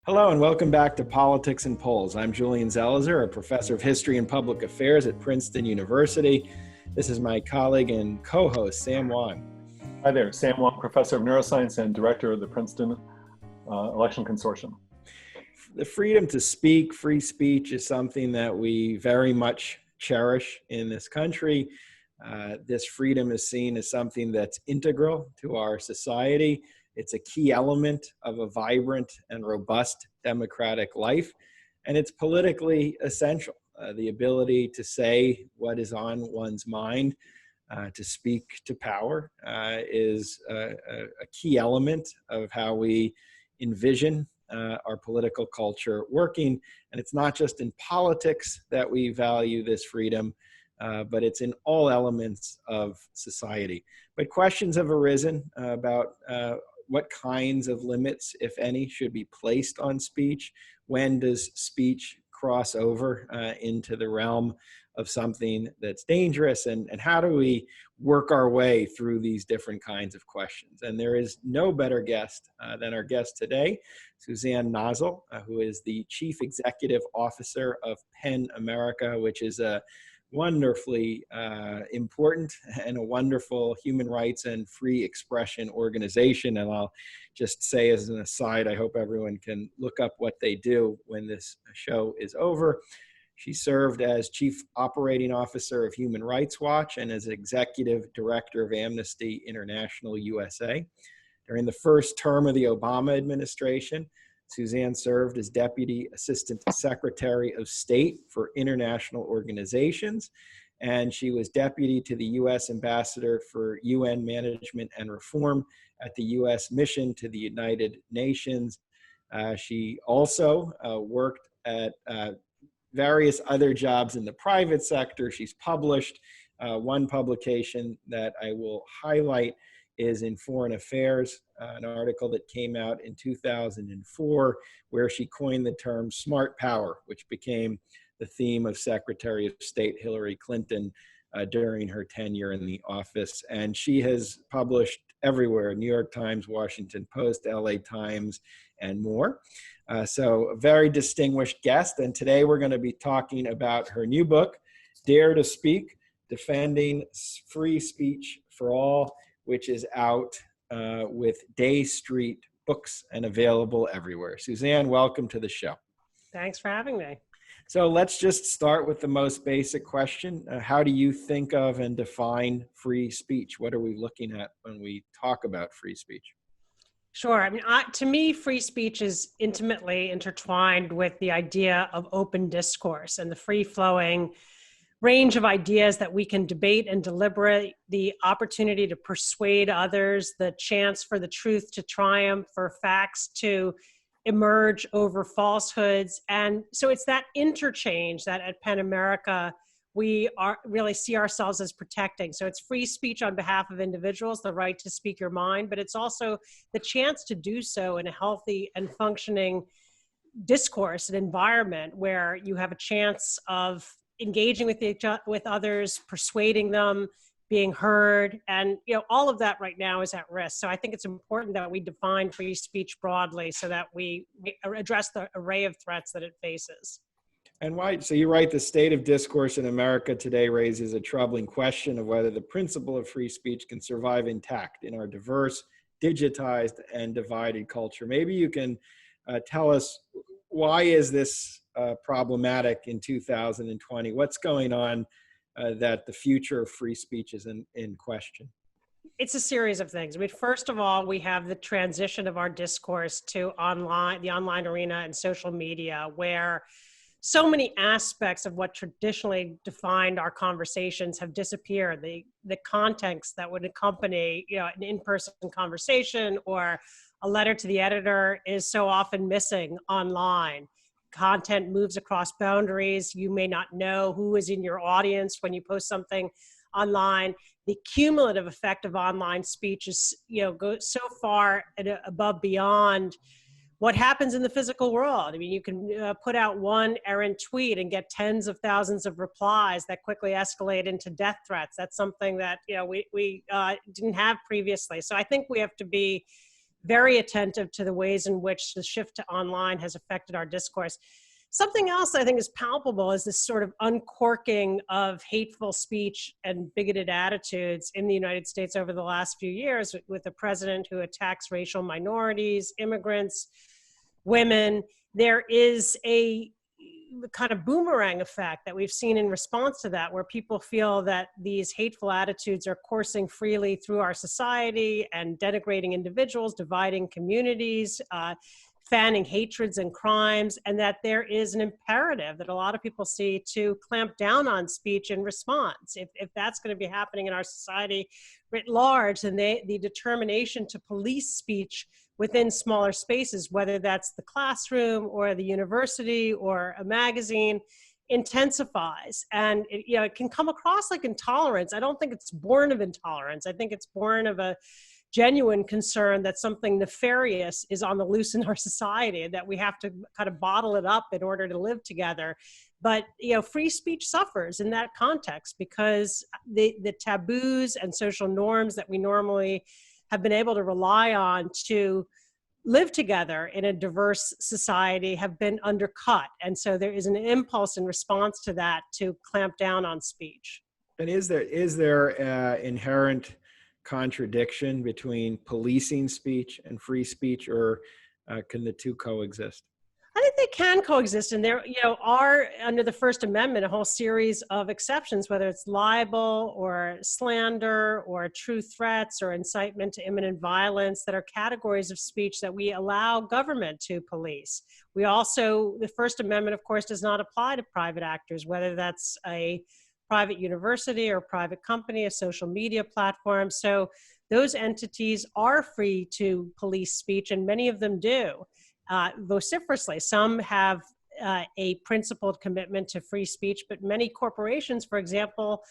Hello and welcome back to Politics and Polls. I'm Julian Zelizer, a professor of history and public affairs at Princeton University. This is my colleague and co-host, Sam Wang. Hi there, Sam Wang, professor of neuroscience and director of the Princeton Election Consortium. The freedom to speak, free speech, is something that we very much cherish in this country. This freedom is seen as something that's integral to our society. It's a key element of a vibrant and robust democratic life, and it's politically essential. The ability to say what is on one's mind, to speak to power, is a key element of how we envision our political culture working. And it's not just in politics that we value this freedom, but it's in all elements of society. But questions have arisen about what kinds of limits, if any, should be placed on speech. When does speech cross over into the realm of something that's dangerous? And how do we work our way through these different kinds of questions? And there is no better guest than our guest today, Suzanne Nossel, who is the Chief Executive Officer of PEN America, which is a wonderfully important and a wonderful human rights and free expression organization. And I'll just say as an aside, I hope everyone can look up what they do when this show is over. She served as Chief Operating Officer of Human Rights Watch and as Executive Director of Amnesty International USA. During the first term of the Obama administration, Suzanne served as Deputy Assistant Secretary of State for International Organizations, and she was Deputy to the U.S. Ambassador for UN Management and Reform at the U.S. Mission to the United Nations. She also worked at various other jobs in the private sector. She's published one publication that I will highlight is in Foreign Affairs, an article that came out in 2004, where she coined the term smart power, which became the theme of Secretary of State Hillary Clinton during her tenure in the office. And she has published everywhere, New York Times, Washington Post, LA Times, and more. So a very distinguished guest. And today we're going to be talking about her new book, Dare to Speak, Defending Free Speech for All, which is out with Day Street Books and available everywhere. Suzanne, welcome to the show. Thanks for having me. So let's just start with the most basic question. How do you think of and define free speech? What are we looking at when we talk about free speech? Sure. I mean, to me, free speech is intimately intertwined with the idea of open discourse and the free-flowing range of ideas that we can debate and deliberate, the opportunity to persuade others, the chance for the truth to triumph, for facts to emerge over falsehoods. And so it's that interchange that at PEN America, we really see ourselves as protecting. So it's free speech on behalf of individuals, the right to speak your mind, but it's also the chance to do so in a healthy and functioning discourse, an environment where you have a chance of engaging with others, persuading them, being heard, and all of that right now is at risk. So I think it's important that we define free speech broadly so that we address the array of threats that it faces. And why? So you write, the state of discourse in America today raises a troubling question of whether the principle of free speech can survive intact in our diverse, digitized, and divided culture. Maybe you can tell us, why is this problematic in 2020? What's going on that the future of free speech is in question? It's a series of things. I mean, first of all, we have the transition of our discourse to the online arena and social media, where so many aspects of what traditionally defined our conversations have disappeared. The context that would accompany an in-person conversation or a letter to the editor is so often missing online. Content moves across boundaries. You may not know who is in your audience when you post something online. The cumulative effect of online speech is, goes so far above beyond what happens in the physical world. I mean, you can put out one errant tweet and get tens of thousands of replies that quickly escalate into death threats. That's something that we didn't have previously. So I think we have to be very attentive to the ways in which the shift to online has affected our discourse. Something else I think is palpable is this sort of uncorking of hateful speech and bigoted attitudes in the United States over the last few years, with a president who attacks racial minorities, immigrants, women. There is a kind of boomerang effect that we've seen in response to that, where people feel that these hateful attitudes are coursing freely through our society and denigrating individuals, dividing communities, fanning hatreds and crimes, and that there is an imperative that a lot of people see to clamp down on speech in response. If that's going to be happening in our society writ large, then the determination to police speech within smaller spaces, whether that's the classroom or the university or a magazine, intensifies. And it can come across like intolerance. I don't think it's born of intolerance. I think it's born of a genuine concern that something nefarious is on the loose in our society, and that we have to kind of bottle it up in order to live together. But free speech suffers in that context, because the taboos and social norms that we normally have been able to rely on to live together in a diverse society have been undercut. And so there is an impulse in response to that to clamp down on speech. And is there inherent contradiction between policing speech and free speech, or can the two coexist? I think they can coexist, and there are, under the First Amendment, a whole series of exceptions, whether it's libel or slander or true threats or incitement to imminent violence, that are categories of speech that we allow government to police. The First Amendment, of course, does not apply to private actors, whether that's a private university or private company, a social media platform. So those entities are free to police speech, and many of them do. Vociferously. Some have a principled commitment to free speech, but many corporations, for example,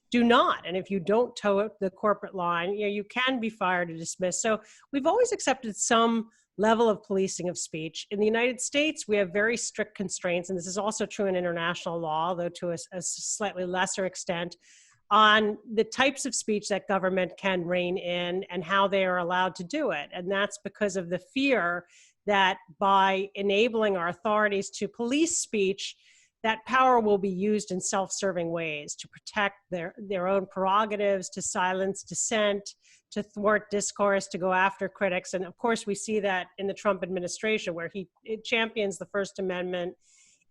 do not. And if you don't toe the corporate line, you can be fired or dismissed. So we've always accepted some level of policing of speech. In the United States, we have very strict constraints, and this is also true in international law, though to a slightly lesser extent, on the types of speech that government can rein in and how they are allowed to do it. And that's because of the fear that by enabling our authorities to police speech, that power will be used in self-serving ways to protect their own prerogatives, to silence dissent, to thwart discourse, to go after critics. And of course, we see that in the Trump administration, where it champions the First Amendment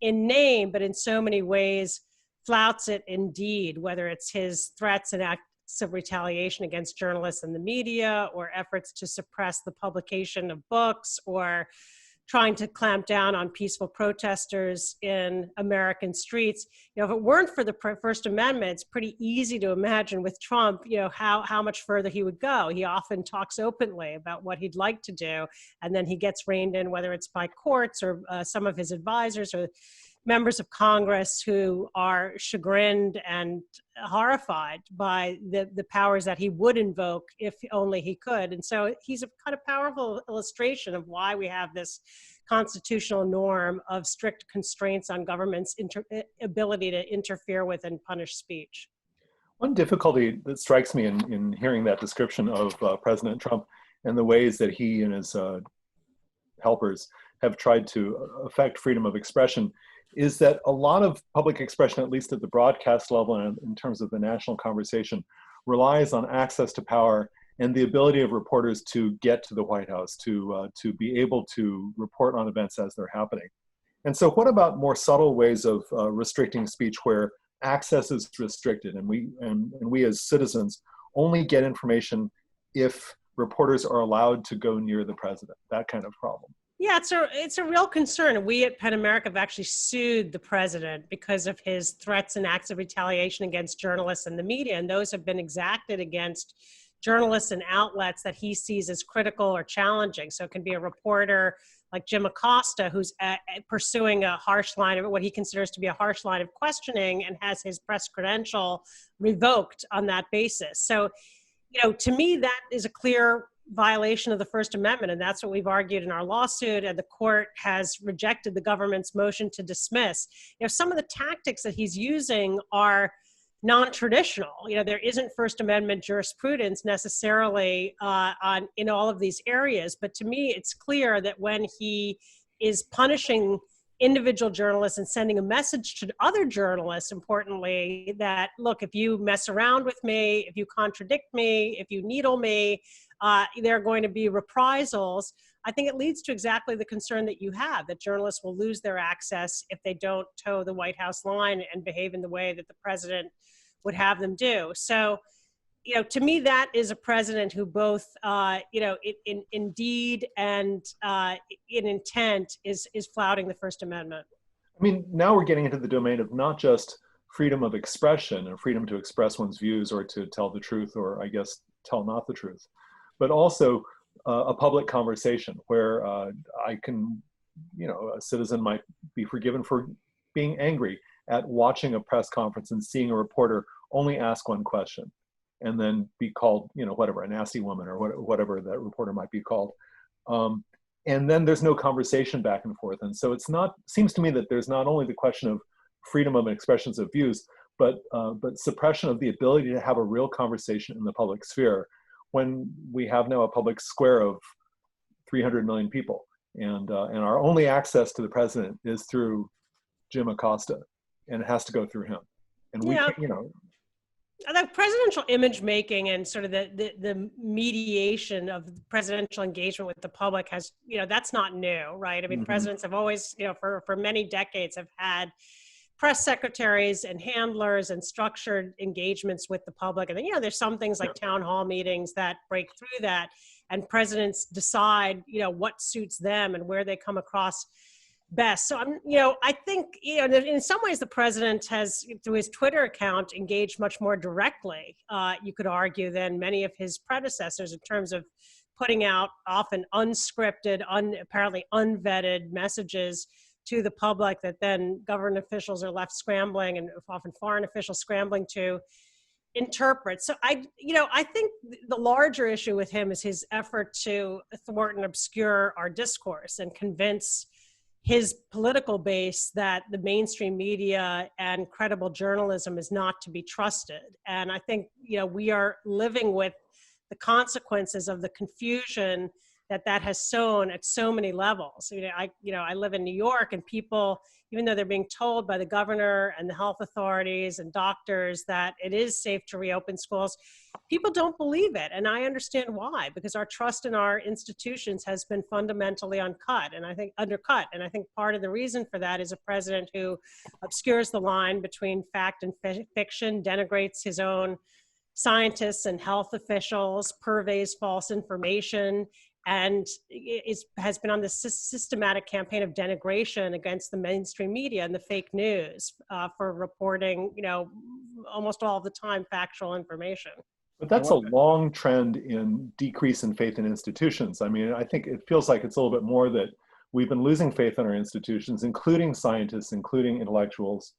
in name, but in so many ways flouts it in deed, whether it's his threats and acts of retaliation against journalists and the media, or efforts to suppress the publication of books, or trying to clamp down on peaceful protesters in American streets. If it weren't for the First Amendment, it's pretty easy to imagine with Trump, how much further he would go. He often talks openly about what he'd like to do, and then he gets reined in, whether it's by courts or some of his advisors or members of Congress who are chagrined and horrified by the powers that he would invoke if only he could. And so he's a kind of powerful illustration of why we have this constitutional norm of strict constraints on government's ability to interfere with and punish speech. One difficulty that strikes me in hearing that description of President Trump and the ways that he and his helpers have tried to affect freedom of expression is that a lot of public expression, at least at the broadcast level and in terms of the national conversation, relies on access to power and the ability of reporters to get to the White House, to be able to report on events as they're happening. And so what about more subtle ways of restricting speech where access is restricted, and we as citizens only get information if reporters are allowed to go near the president, that kind of problem? Yeah, it's a real concern. We at PEN America have actually sued the president because of his threats and acts of retaliation against journalists and the media, and those have been exacted against journalists and outlets that he sees as critical or challenging. So it can be a reporter like Jim Acosta, who's pursuing a harsh line of what he considers to be a harsh line of questioning and has his press credential revoked on that basis. So, to me, that is a clear violation of the First Amendment, and that's what we've argued in our lawsuit, and the court has rejected the government's motion to dismiss. Some of the tactics that he's using are non-traditional. There isn't First Amendment jurisprudence necessarily in all of these areas. But to me, it's clear that when he is punishing individual journalists and sending a message to other journalists, importantly, that, look, if you mess around with me, if you contradict me, if you needle me, there are going to be reprisals. I think it leads to exactly the concern that you have, that journalists will lose their access if they don't toe the White House line and behave in the way that the president would have them do. So, to me, that is a president who both, in deed and in intent is flouting the First Amendment. I mean, now we're getting into the domain of not just freedom of expression and freedom to express one's views or to tell the truth, or I guess tell not the truth, but also a public conversation where I can, a citizen might be forgiven for being angry at watching a press conference and seeing a reporter only ask one question and then be called, whatever, a nasty woman or whatever that reporter might be called. And then there's no conversation back and forth. And so seems to me that there's not only the question of freedom of expressions of views, but suppression of the ability to have a real conversation in the public sphere when we have now a public square of 300 million people. And our only access to the president is through Jim Acosta, and it has to go through him. And we, the presidential image making and sort of the mediation of presidential engagement with the public has, that's not new, right? I mean, presidents have always, for many decades have had press secretaries and handlers and structured engagements with the public. And then, there's some things like town hall meetings that break through that, and presidents decide, what suits them and where they come across best. So I think, in some ways the president has, through his Twitter account, engaged much more directly, you could argue, than many of his predecessors in terms of putting out often unscripted, apparently unvetted messages to the public that then government officials are left scrambling, and often foreign officials scrambling to interpret. So I think the larger issue with him is his effort to thwart and obscure our discourse and convince his political base that the mainstream media and credible journalism is not to be trusted. And I think, we are living with the consequences of the confusion that has sown at so many levels. I live in New York, and people, even though they're being told by the governor and the health authorities and doctors that it is safe to reopen schools, people don't believe it. And I understand why, because our trust in our institutions has been fundamentally undercut. And I think part of the reason for that is a president who obscures the line between fact and fiction, denigrates his own scientists and health officials, purveys false information, and has been on this systematic campaign of denigration against the mainstream media and the fake news for reporting, almost all the time, factual information. But that's a long trend in decrease in faith in institutions. I mean, I think it feels like it's a little bit more that we've been losing faith in our institutions, including scientists, including intellectuals,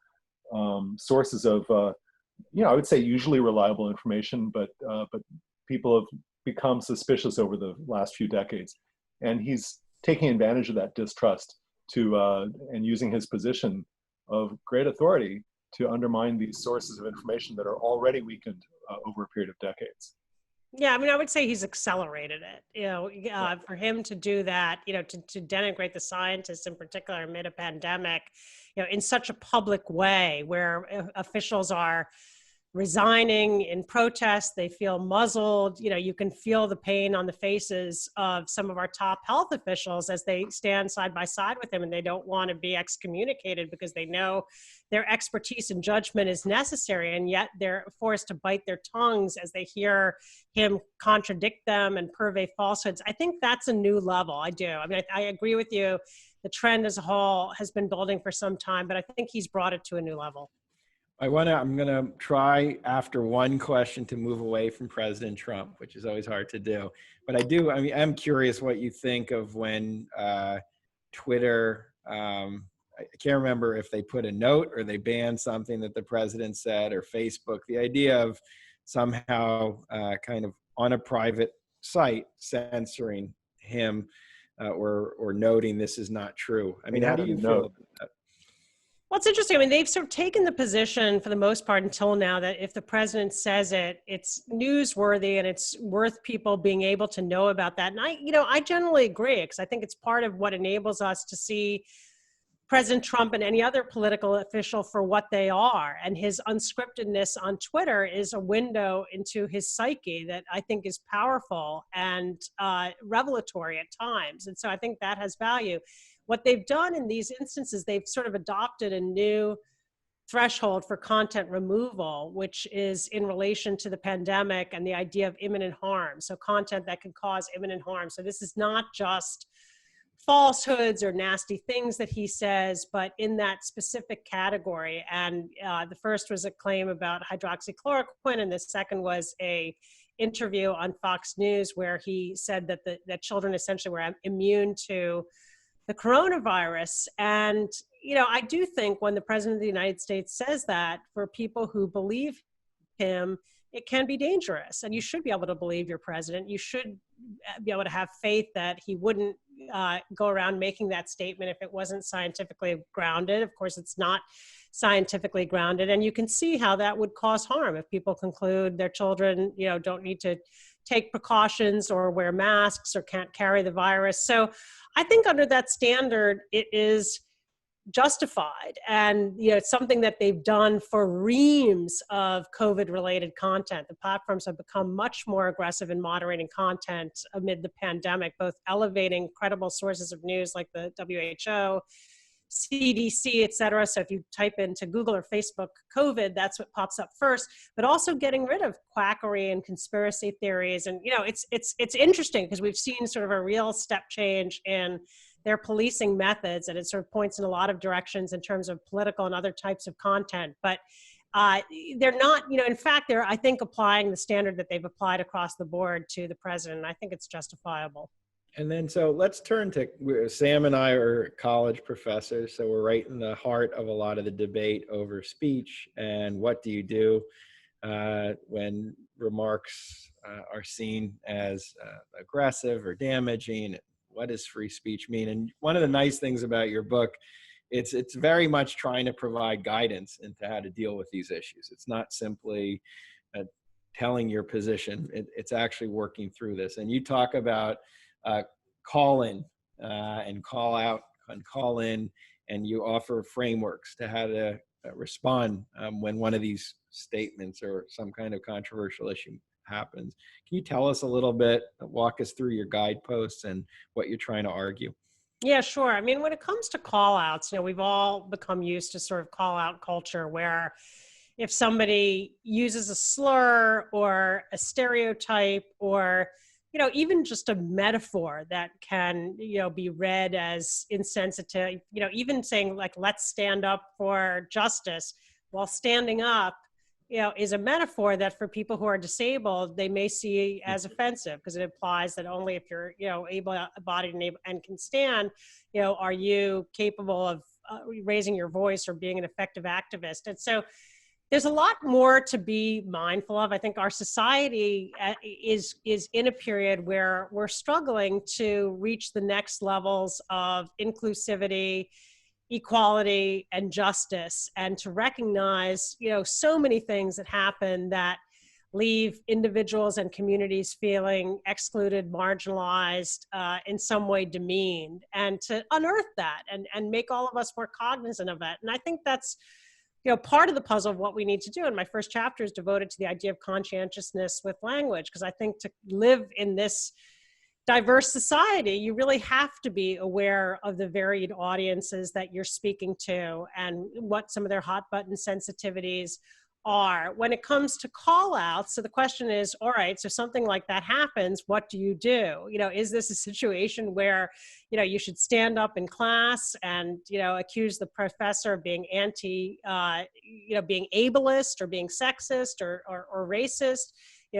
sources of, I would say usually reliable information, but people have become suspicious over the last few decades. And he's taking advantage of that distrust and using his position of great authority to undermine these sources of information that are already weakened over a period of decades. Yeah, I mean, I would say he's accelerated it, for him to do that, to denigrate the scientists in particular amid a pandemic, in such a public way where officials are resigning in protest, they feel muzzled. You can feel the pain on the faces of some of our top health officials as they stand side by side with him, and they don't want to be excommunicated because they know their expertise and judgment is necessary, and yet they're forced to bite their tongues as they hear him contradict them and purvey falsehoods. I think that's a new level. I do. I mean, I agree with you. The trend as a whole has been building for some time, but I think he's brought it to a new level. I'm going to try after one question to move away from President Trump, which is always hard to do. But I'm curious what you think of when Twitter, I can't remember if they put a note or they banned something that the president said, or Facebook, the idea of somehow kind of on a private site censoring him or noting this is not true. I mean, how do you feel about that? Well, it's interesting. I mean, they've sort of taken the position for the most part until now that if the president says it, it's newsworthy and it's worth people being able to know about that. And I generally agree, because I think it's part of what enables us to see President Trump and any other political official for what they are. And his unscriptedness on Twitter is a window into his psyche that I think is powerful and revelatory at times. And so I think that has value. What they've done in these instances, they've sort of adopted a new threshold for content removal, which is in relation to the pandemic and the idea of imminent harm. So content that can cause imminent harm. So this is not just falsehoods or nasty things that he says, but in that specific category. And the first was a claim about hydroxychloroquine, and the second was a interview on Fox News where he said that that children essentially were immune to the coronavirus. And, I do think when the president of the United States says that, for people who believe him, it can be dangerous. And you should be able to believe your president. You should be able to have faith that he wouldn't go around making that statement if it wasn't scientifically grounded. Of course, it's not scientifically grounded. And you can see how that would cause harm if people conclude their children, don't need to take precautions or wear masks or can't carry the virus. So I think under that standard, it is justified. And it's something that they've done for reams of COVID-related content. The platforms have become much more aggressive in moderating content amid the pandemic, both elevating credible sources of news like the WHO, CDC, et cetera. So if you type into Google or Facebook COVID, that's what pops up first, but also getting rid of quackery and conspiracy theories. And, it's interesting because we've seen sort of a real step change in their policing methods, and it sort of points in a lot of directions in terms of political and other types of content. But they're not, in fact, they're, I think, applying the standard that they've applied across the board to the president. And I think it's justifiable. And then, so let's turn to, Sam and I are college professors, so we're right in the heart of a lot of the debate over speech and what do you do when remarks are seen as aggressive or damaging. What does free speech mean? And one of the nice things about your book, it's very much trying to provide guidance into how to deal with these issues. It's not simply telling your position. It's actually working through this. And you talk about call in and call out and call in, and you offer frameworks to how to respond when one of these statements or some kind of controversial issue happens. Can you tell us a little bit, walk us through your guideposts and what you're trying to argue? Yeah, sure. I mean, when it comes to call outs, we've all become used to sort of call out culture where if somebody uses a slur or a stereotype or, even just a metaphor that can, be read as insensitive, even saying like, let's stand up for justice while standing up, is a metaphor that for people who are disabled, they may see as offensive because it implies that only if you're, able-bodied and can stand, are you capable of raising your voice or being an effective activist. And so there's a lot more to be mindful of. I think our society is in a period where we're struggling to reach the next levels of inclusivity, equality, and justice, and to recognize, so many things that happen that leave individuals and communities feeling excluded, marginalized, in some way demeaned, and to unearth that and make all of us more cognizant of that. And I think that's, part of the puzzle of what we need to do. And my first chapter is devoted to the idea of conscientiousness with language, because I think to live in this diverse society, you really have to be aware of the varied audiences that you're speaking to and what some of their hot button sensitivities are. When it comes to call outs, so the question is, all right, so something like that happens, what do you do? Is this a situation where, you should stand up in class and, accuse the professor of being being ableist or being sexist or racist?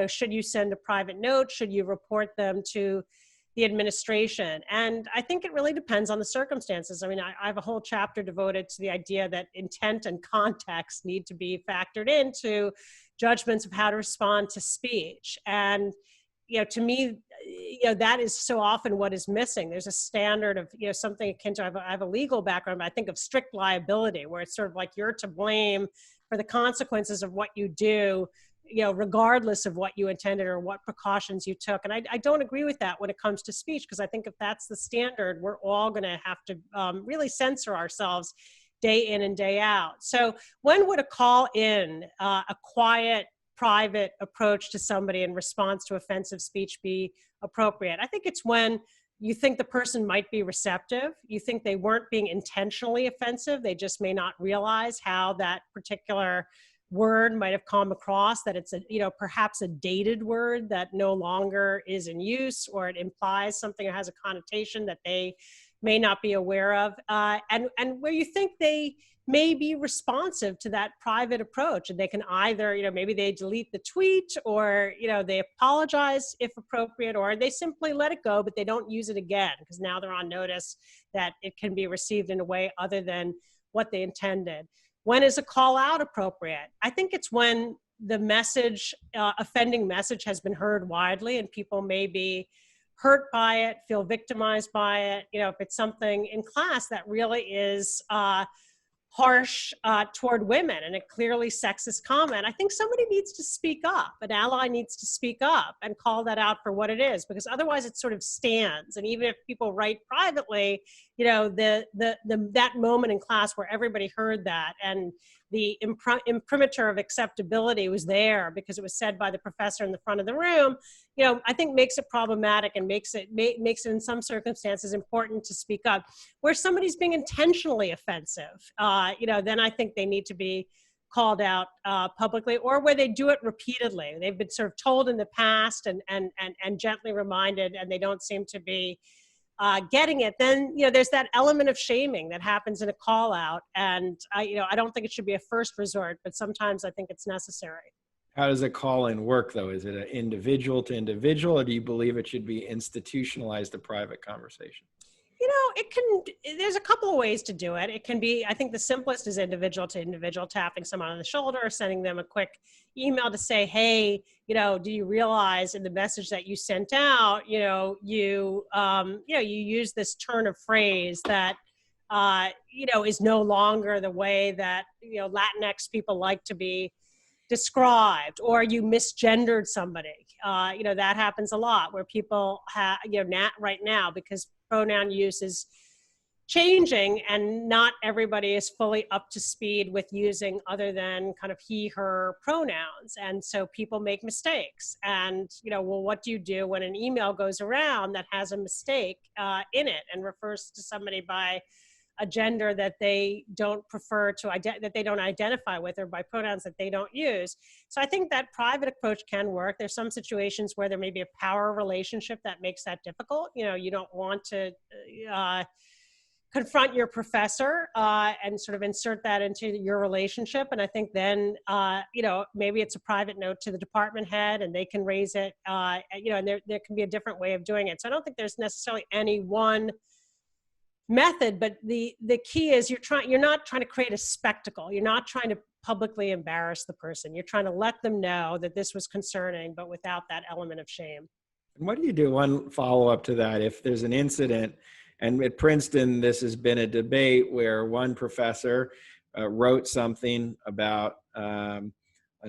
Should you send a private note? Should you report them to the administration? And I think it really depends on the circumstances. I mean, I have a whole chapter devoted to the idea that intent and context need to be factored into judgments of how to respond to speech. And, to me, that is so often what is missing. There's a standard of, something akin to, I have a legal background, but I think of strict liability, where it's sort of like you're to blame for the consequences of what you do, regardless of what you intended or what precautions you took. And I don't agree with that when it comes to speech, because I think if that's the standard, we're all going to have to really censor ourselves day in and day out. So when would a call in, a quiet, private approach to somebody in response to offensive speech be appropriate? I think it's when you think the person might be receptive, you think they weren't being intentionally offensive, they just may not realize how that particular word might have come across, that it's perhaps a dated word that no longer is in use, or it implies something or has a connotation that they may not be aware of, and where you think they may be responsive to that private approach, and they can either, maybe they delete the tweet, or, they apologize if appropriate, or they simply let it go, but they don't use it again, because now they're on notice that it can be received in a way other than what they intended. When is a call out appropriate? I think it's when the message, offending message, has been heard widely, and people may be hurt by it, feel victimized by it. If it's something in class that really is harsh toward women, and a clearly sexist comment, I think somebody needs to speak up. An ally needs to speak up and call that out for what it is, because otherwise it sort of stands. And even if people write privately, that moment in class where everybody heard that, and the imprimatur of acceptability was there because it was said by the professor in the front of the room, I think makes it problematic, and makes it in some circumstances important to speak up. Where somebody's being intentionally offensive, then I think they need to be called out publicly, or where they do it repeatedly. They've been sort of told in the past and gently reminded, and they don't seem to be getting it. Then there's that element of shaming that happens in a call out, and I don't think it should be a first resort, but sometimes I think it's necessary. How does a call-in work, though? Is it an individual to individual, or do you believe it should be institutionalized, a private conversation? There's a couple of ways to do it. It can be, I think the simplest is individual to individual, tapping someone on the shoulder, sending them a quick email to say, hey, do you realize in the message that you sent out, you use this turn of phrase that, is no longer the way that, Latinx people like to be described, or you misgendered somebody. That happens a lot, where people have, right now, because pronoun use is changing and not everybody is fully up to speed with using other than kind of he, her pronouns. And so people make mistakes. And, what do you do when an email goes around that has a mistake in it and refers to somebody by a gender that they don't prefer to that they don't identify with, or by pronouns that they don't use? So I think that private approach can work. There's some situations where there may be a power relationship that makes that difficult. You don't want to confront your professor and sort of insert that into your relationship. And I think then, maybe it's a private note to the department head, and they can raise it, and there can be a different way of doing it. So I don't think there's necessarily any one method, but the key is you're not trying to create a spectacle. You're not trying to publicly embarrass the person. You're trying to let them know that this was concerning, but without that element of shame. And what do you do? One follow-up to that, if there's an incident, and at Princeton, this has been a debate where one professor wrote something about an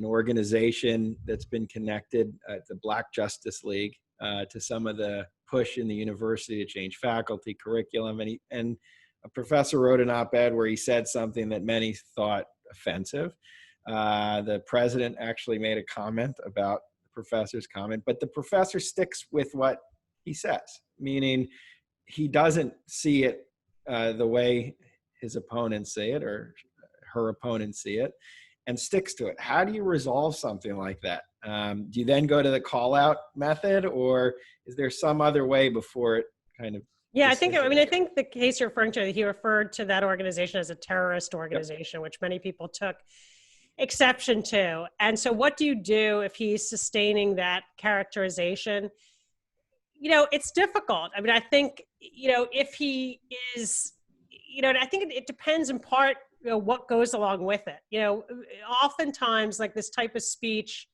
organization that's been connected, the Black Justice League, to some of the push in the university to change faculty, curriculum. And a professor wrote an op-ed where he said something that many thought offensive. The president actually made a comment about the professor's comment, but the professor sticks with what he says, meaning he doesn't see it the way his opponents see it, or her opponents see it, and sticks to it. How do you resolve something like that? Do you then go to the call out method, or is there some other way before it kind of? Yeah, I think the case you're referring to, he referred to that organization as a terrorist organization, yep, which many people took exception to. And so what do you do if he's sustaining that characterization? It's difficult. I mean, I think, if he is, I think it depends in part, what goes along with it. Oftentimes, like, this type of speech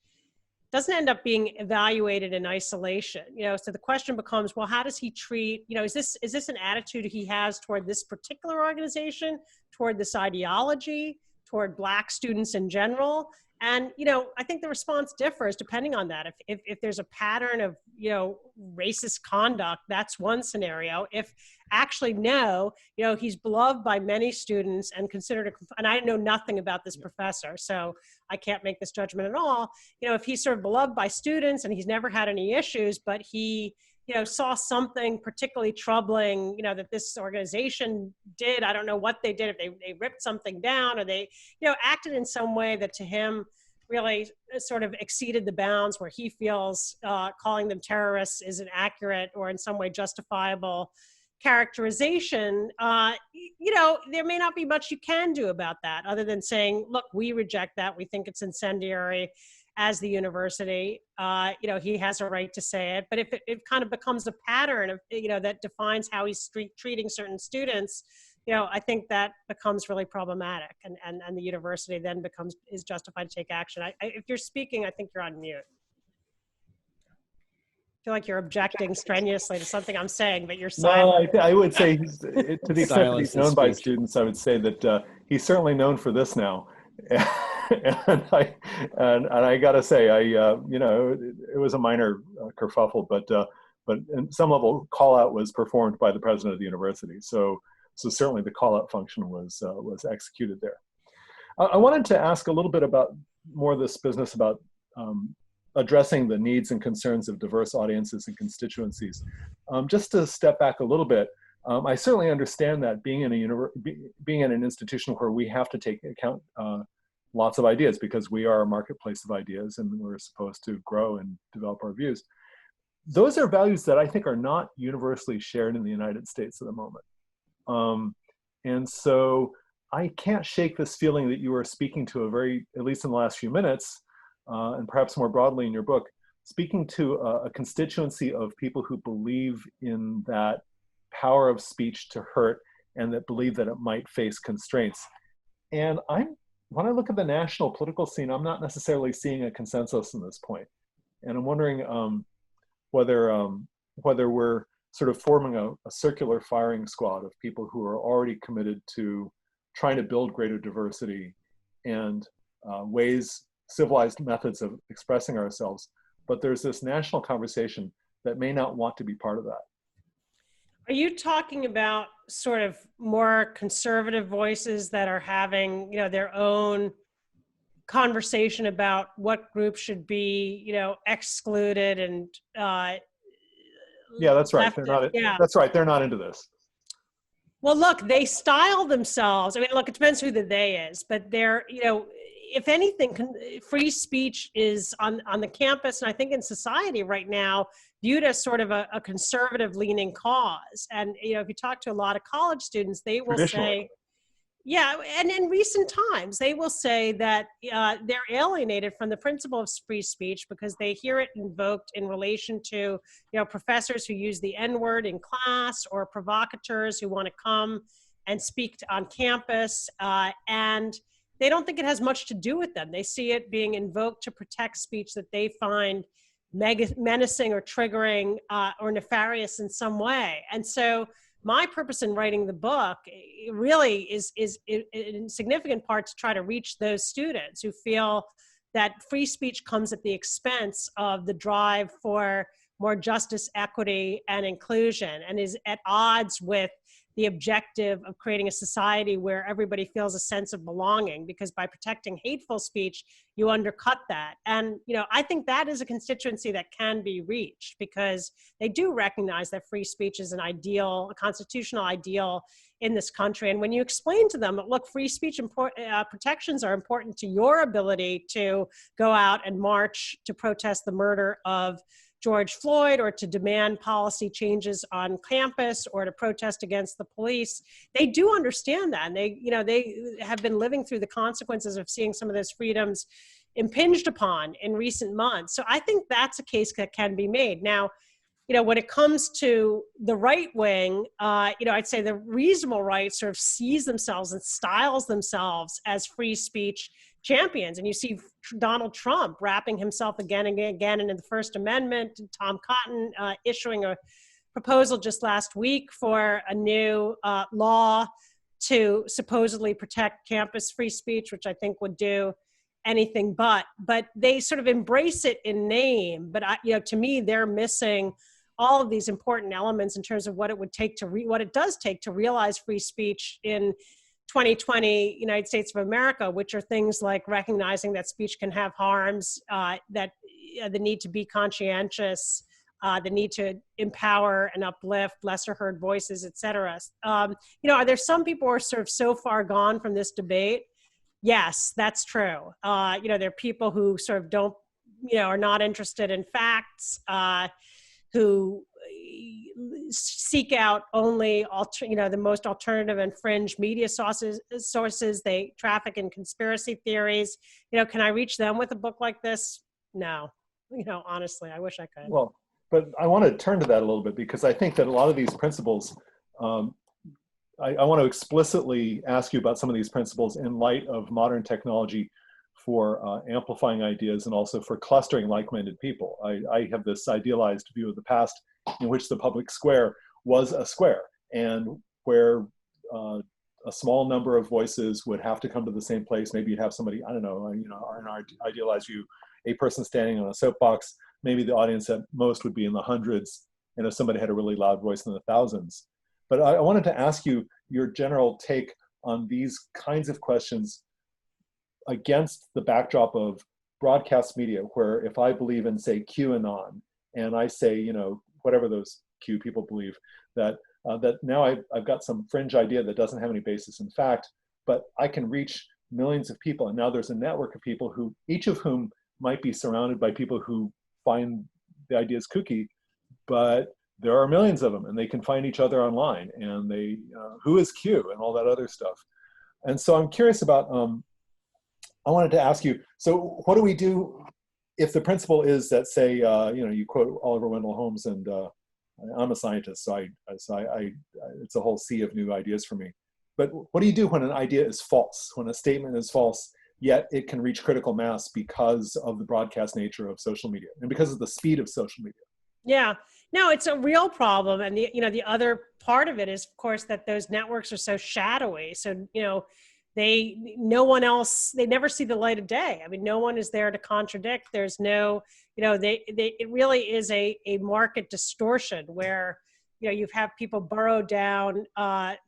doesn't end up being evaluated in isolation. So the question becomes, well, how does he treat, is this an attitude he has toward this particular organization, toward this ideology, toward Black students in general? And, I think the response differs depending on that. If there's a pattern of, racist conduct, that's one scenario. If actually, no, he's beloved by many students and considered, and I know nothing about this professor, so I can't make this judgment at all. If he's sort of beloved by students and he's never had any issues, but he, saw something particularly troubling, that this organization did. I don't know what they did, if they ripped something down or they, acted in some way that to him really sort of exceeded the bounds where he feels calling them terrorists is an accurate or in some way justifiable characterization. There may not be much you can do about that other than saying, look, we reject that. We think it's incendiary as the university. He has a right to say it. But if it kind of becomes a pattern of, that defines how he's treating certain students, I think that becomes really problematic, and the university then is justified to take action. If you're speaking, I think you're on mute. I feel like you're objecting strenuously to something I'm saying, but you're silent. No, I would say, to the extent that he's known by students, I would say that he's certainly known for this now. and I got to say, it was a minor kerfuffle, but in some level, call out was performed by the president of the university. So certainly the call-out function was executed there. I wanted to ask a little bit about more of this business about addressing the needs and concerns of diverse audiences and constituencies. Just to step back a little bit, I certainly understand that being in an institution where we have to take account lots of ideas because we are a marketplace of ideas and we're supposed to grow and develop our views. Those are values that I think are not universally shared in the United States at the moment. And so I can't shake this feeling that you are speaking to at least in the last few minutes, and perhaps more broadly in your book, speaking to a constituency of people who believe in that power of speech to hurt and that believe that it might face constraints. And when I look at the national political scene, I'm not necessarily seeing a consensus in this point. And I'm wondering whether we're sort of forming a circular firing squad of people who are already committed to trying to build greater diversity and civilized methods of expressing ourselves. But there's this national conversation that may not want to be part of that. Are you talking about sort of more conservative voices that are having, their own conversation about what groups should be, excluded and yeah, that's right. That's right. They're not into this. Well, look, they style themselves. I mean, look, it depends who the they is, but they're, if anything, free speech is on the campus, and I think in society right now, viewed as sort of a conservative leaning cause. And, if you talk to a lot of college students, they will say, yeah, and in recent times, they will say that they're alienated from the principle of free speech because they hear it invoked in relation to, professors who use the N-word in class or provocateurs who want to come and speak on campus. And they don't think it has much to do with them. They see it being invoked to protect speech that they find menacing or triggering or nefarious in some way. And so my purpose in writing the book really is in significant part to try to reach those students who feel that free speech comes at the expense of the drive for more justice, equity, and inclusion, and is at odds with the objective of creating a society where everybody feels a sense of belonging, because by protecting hateful speech, you undercut that. And, I think that is a constituency that can be reached because they do recognize that free speech is an ideal, a constitutional ideal in this country. And when you explain to them, look, free speech protections are important to your ability to go out and march to protest the murder of George Floyd or to demand policy changes on campus or to protest against the police, they do understand that. And they have been living through the consequences of seeing some of those freedoms impinged upon in recent months. So I think that's a case that can be made. Now, when it comes to the right wing, I'd say the reasonable right sort of sees themselves and styles themselves as free speech champions. And you see Donald Trump wrapping himself again and again into the First Amendment, Tom Cotton issuing a proposal just last week for a new law to supposedly protect campus free speech, which I think would do anything but they sort of embrace it in name. But to me, they're missing all of these important elements in terms of what it would take to what it does take to realize free speech in 2020 United States of America, which are things like recognizing that speech can have harms, that the need to be conscientious, the need to empower and uplift lesser heard voices, et cetera. Are there some people who are sort of so far gone from this debate? Yes, that's true. There are people who sort of don't, are not interested in facts, who seek out only, the most alternative and fringe media sources. They traffic in conspiracy theories. Can I reach them with a book like this? No. Honestly, I wish I could. Well, but I want to turn to that a little bit, because I think that a lot of these principles, I want to explicitly ask you about some of these principles in light of modern technology for amplifying ideas and also for clustering like-minded people. I have this idealized view of the past in which the public square was a square, and where a small number of voices would have to come to the same place. Maybe you'd have somebody, I don't know, in our idealized view, a person standing on a soapbox. Maybe the audience at most would be in the hundreds, and if somebody had a really loud voice, in the thousands. But I wanted to ask you your general take on these kinds of questions against the backdrop of broadcast media, where if I believe in, say, QAnon, and I say, whatever those Q people believe, that now I've got some fringe idea that doesn't have any basis in fact, but I can reach millions of people. And now there's a network of people who, each of whom might be surrounded by people who find the ideas kooky, but there are millions of them, and they can find each other online, and they, who is Q and all that other stuff. And so I'm curious about, I wanted to ask you, so what do we do if the principle is that, say, you quote Oliver Wendell Holmes, and I'm a scientist, so it's a whole sea of new ideas for me. But what do you do when an idea is false, when a statement is false, yet it can reach critical mass because of the broadcast nature of social media and because of the speed of social media? Yeah. No, it's a real problem. And the other part of it is, of course, that those networks are so shadowy. So, no one else, they never see the light of day. I mean, no one is there to contradict. There's no, it really is a market distortion where, you have people burrow down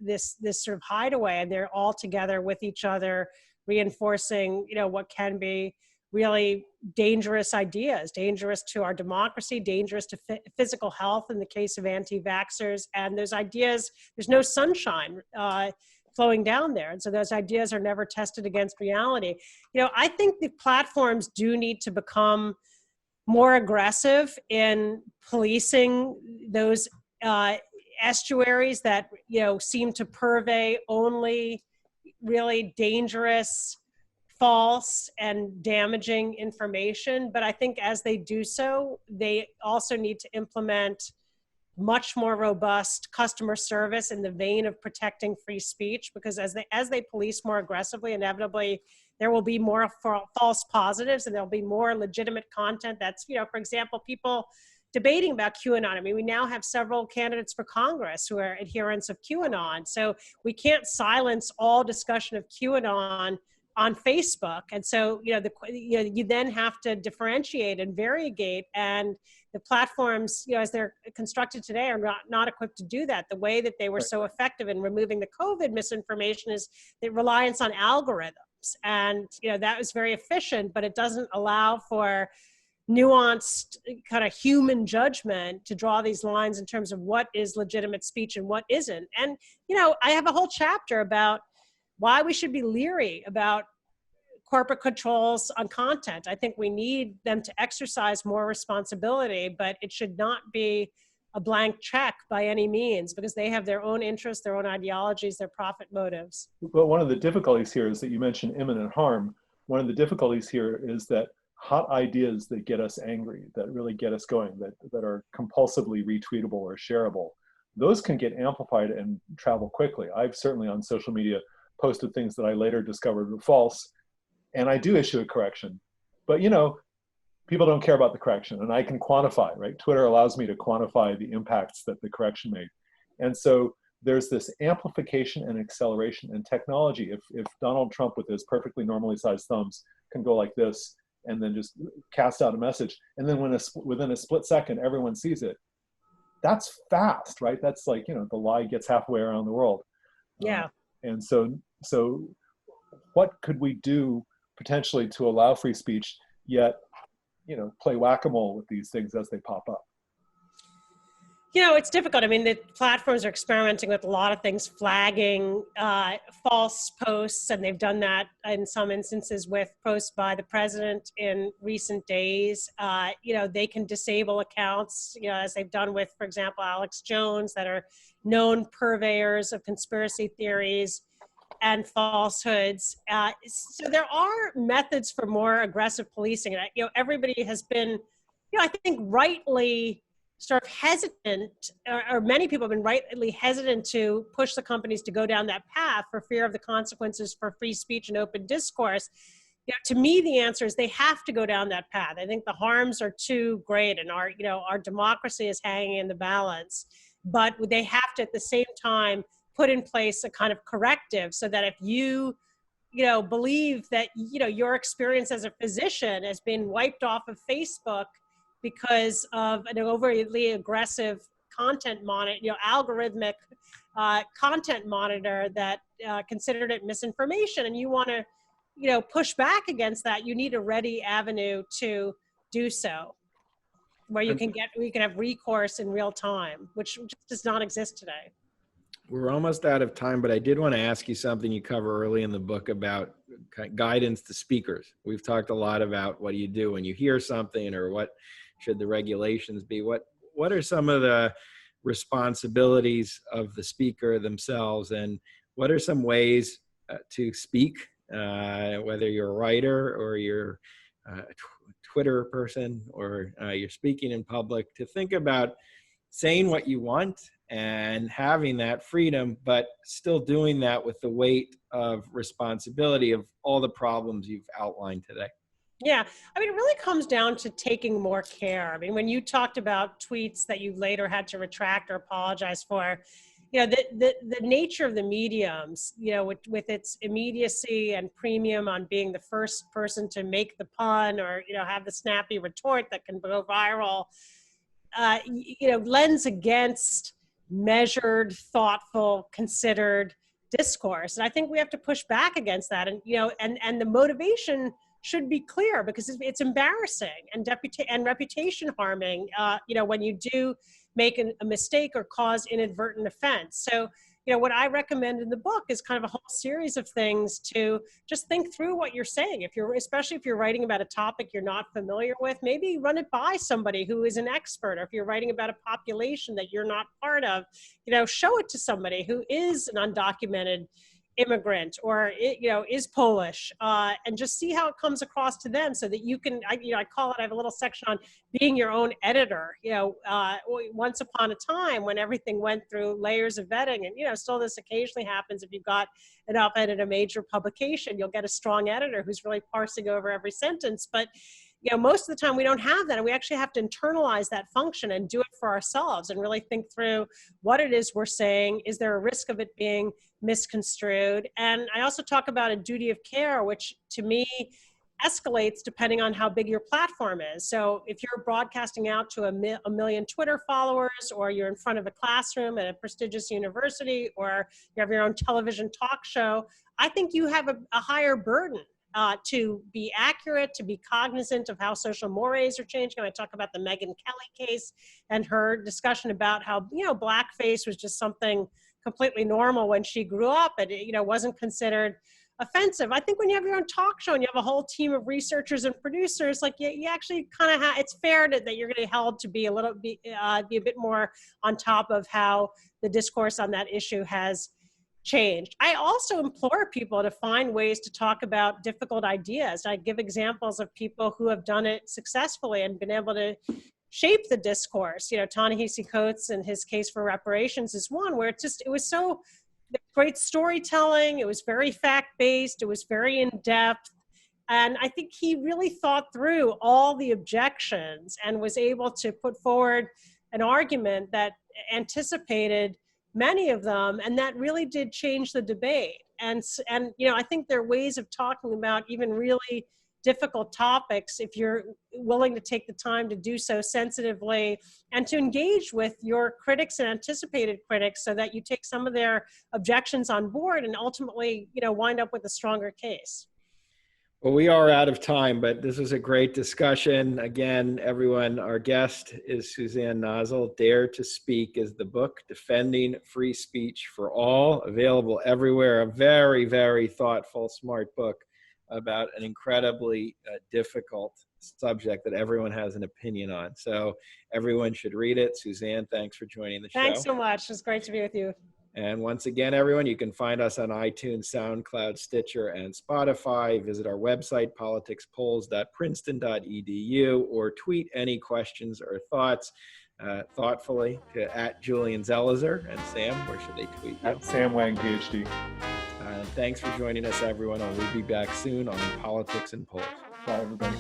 this sort of hideaway, and they're all together with each other, reinforcing, what can be really dangerous ideas, dangerous to our democracy, dangerous to physical health in the case of anti-vaxxers. And those ideas, there's no sunshine flowing down there. And so those ideas are never tested against reality. I think the platforms do need to become more aggressive in policing those estuaries that, seem to purvey only really dangerous, false, and damaging information. But I think as they do so, they also need to implement much more robust customer service in the vein of protecting free speech, because as they police more aggressively, inevitably there will be more false positives, and there'll be more legitimate content that's, for example, people debating about QAnon. I mean, we now have several candidates for Congress who are adherents of QAnon. So we can't silence all discussion of QAnon on Facebook. And so, you then have to differentiate and variegate, and the platforms, as they're constructed today, are not equipped to do that. The way that they were so effective in removing the COVID misinformation is the reliance on algorithms. And, that was very efficient, but it doesn't allow for nuanced kind of human judgment to draw these lines in terms of what is legitimate speech and what isn't. And, I have a whole chapter about why we should be leery about corporate controls on content. I think we need them to exercise more responsibility, but it should not be a blank check by any means, because they have their own interests, their own ideologies, their profit motives. But one of the difficulties here is that you mentioned imminent harm. One of the difficulties here is that hot ideas that get us angry, that really get us going, that are compulsively retweetable or shareable, those can get amplified and travel quickly. I've certainly on social media posted things that I later discovered were false, and I do issue a correction. But people don't care about the correction, and I can quantify, right? Twitter allows me to quantify the impacts that the correction made. And so there's this amplification and acceleration in technology. If Donald Trump with his perfectly normally sized thumbs can go like this and then just cast out a message, and then within a split second, everyone sees it, that's fast, right? That's like, the lie gets halfway around the world. Yeah. And so what could we do potentially to allow free speech, yet play whack-a-mole with these things as they pop up? It's difficult. I mean, the platforms are experimenting with a lot of things, flagging false posts, and they've done that in some instances with posts by the president in recent days. They can disable accounts, as they've done with, for example, Alex Jones, that are known purveyors of conspiracy theories and falsehoods. So there are methods for more aggressive policing. And, everybody has been, I think rightly sort of hesitant, or many people have been rightly hesitant to push the companies to go down that path for fear of the consequences for free speech and open discourse. To me, the answer is they have to go down that path. I think the harms are too great, and our democracy is hanging in the balance. But they have to, at the same time, put in place a kind of corrective so that if you believe that, your experience as a physician has been wiped off of Facebook because of an overly aggressive content monitor, algorithmic content monitor that considered it misinformation, and you want to, push back against that, you need a ready avenue to do so, where you can have recourse in real time, which does not exist today. We're almost out of time, but I did want to ask you something you cover early in the book about guidance to speakers. We've talked a lot about what do you do when you hear something, or what should the regulations be. What are some of the responsibilities of the speaker themselves, and what are some ways to speak, whether you're a writer or you're a Twitter person, or you're speaking in public, to think about saying what you want and having that freedom, but still doing that with the weight of responsibility of all the problems you've outlined today? Yeah, I mean, it really comes down to taking more care. I mean, when you talked about tweets that you later had to retract or apologize for, the nature of the mediums, with its immediacy and premium on being the first person to make the pun, or, have the snappy retort that can go viral, lends against measured, thoughtful, considered discourse. And I think we have to push back against that. And, and the motivation should be clear, because it's embarrassing and reputation harming, when you do make a mistake or cause inadvertent offense. So, what I recommend in the book is kind of a whole series of things to just think through what you're saying. Especially if you're writing about a topic you're not familiar with, maybe run it by somebody who is an expert. Or if you're writing about a population that you're not part of, show it to somebody who is an undocumented immigrant, or is Polish, and just see how it comes across to them, so that you can, I call it, I have a little section on being your own editor. Once upon a time, when everything went through layers of vetting, and still this occasionally happens, if you've got an op-ed at a major publication, you'll get a strong editor who's really parsing over every sentence. But most of the time we don't have that, and we actually have to internalize that function and do it for ourselves, and really think through what it is we're saying. Is there a risk of it being misconstrued? And I also talk about a duty of care, which to me escalates depending on how big your platform is. So if you're broadcasting out to a million Twitter followers, or you're in front of a classroom at a prestigious university, or you have your own television talk show, I think you have a higher burden to be accurate, to be cognizant of how social mores are changing. And I talk about the Megyn Kelly case and her discussion about how, blackface was just something completely normal when she grew up, and it wasn't considered offensive. I think when you have your own talk show and you have a whole team of researchers and producers, like you actually kind of it's fair that you're going to be held to be a bit more on top of how the discourse on that issue has changed. I also implore people to find ways to talk about difficult ideas. I give examples of people who have done it successfully and been able to shape the discourse. You know, Ta-Nehisi Coates and his case for reparations is one where it was so great storytelling. It was very fact-based. It was very in-depth. And I think he really thought through all the objections and was able to put forward an argument that anticipated many of them, and that really did change the debate. And you know, I think there are ways of talking about even really difficult topics if you're willing to take the time to do so sensitively and to engage with your critics and anticipated critics so that you take some of their objections on board and ultimately, you know, wind up with a stronger case. Well, we are out of time, but this was a great discussion. Again, everyone, our guest is Suzanne Nossel. Dare to Speak is the book, Defending Free Speech for All, available everywhere. A very, very thoughtful, smart book about an incredibly difficult subject that everyone has an opinion on. So everyone should read it. Suzanne, thanks for joining the show. Thanks so much. It's great to be with you. And once again, everyone, you can find us on iTunes, SoundCloud, Stitcher, and Spotify. Visit our website, politicspolls.princeton.edu, or tweet any questions or thoughts thoughtfully to @Julian Zelizer. And Sam, where should they tweet you? Sam Wang, PhD. Thanks for joining us, everyone, and we'll be back soon on Politics and Polls. Bye, everybody.